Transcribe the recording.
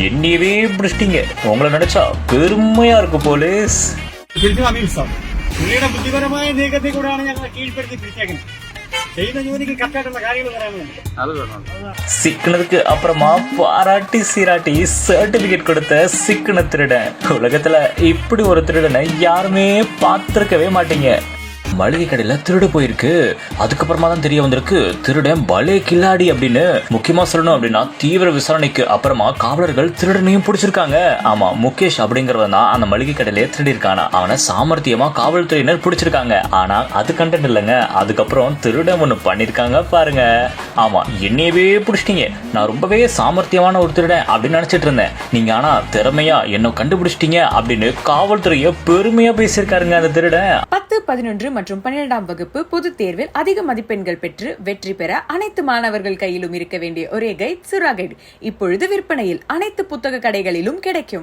என்னையவே பிடிச்சிட்டீங்க. உங்களை நினைச்சா பெருமையா இருக்கு போலீஸ். പുള്ളിയുടെ ബുദ്ധിപരമായ നീക്കത്തിൽ കൂടെയാണ് ഞങ്ങൾ കീഴ്പ്പെടുത്തി പിടിച്ചേക്കുന്നത്. ചെയ്യുന്ന ജോലിക്ക് കറക്റ്റായിട്ടുള്ള കാര്യങ്ങൾ പറയാനുണ്ട്. சிக்கனதுக்கு அப்புறமா பாராட்டி சீராட்டி சர்டிபிகேட் கொடுத்த சிக்கன திருடன். உலகத்துல இப்படி ஒரு திருடனை யாருமே பார்த்திருக்கவே மாட்டீங்க. மளிகை கடையில திருடு போயிருக்கு. அதுக்கப்புறமா தான் தெரிய வந்திருக்கு திருடன் பலே கில்லாடி அப்படின்னு. முக்கியமா சொல்லணும் அப்படின்னா தீவிர விசாரணைக்கு அப்புறமா காவலர்கள் திருடனையும் பிடிச்சிருக்காங்க. ஆமா, முகேஷ் அப்படிங்கறவன் தான் அந்த மளிகை கடையிலே திருடி இருக்கானா. அவனை சாமர்த்தியமா காவல்துறையினர் பிடிச்சிருக்காங்க. ஆனா அது கண்டென்ட் இல்லைங்க. அதுக்கப்புறம் திருடன் ஒண்ணு பண்ணிருக்காங்க பாருங்க. ஆமா, என்னையவே பிடிச்சிட்டீங்க, நான் ரொம்பவே சாமர்த்தியமான ஒரு திருடன் அப்படின்னு நினைச்சிட்டு இருந்தேன். நீங்க ஆனா திறமையா என்ன கண்டுபிடிச்சிட்டீங்க அப்படின்னு காவல்துறைய பெருமையா பேசியிருக்காருங்க அந்த திருடன். 10, 11 மற்றும் 12ஆம் வகுப்பு பொதுத் தேர்வில் அதிக மதிப்பெண்கள் பெற்று வெற்றி பெற அனைத்து மாணவர்கள் கையிலும் இருக்க வேண்டிய ஒரே கைட் சுறா கைட் இப்பொழுது விற்பனையில் அனைத்து புத்தக கடைகளிலும் கிடைக்கும்.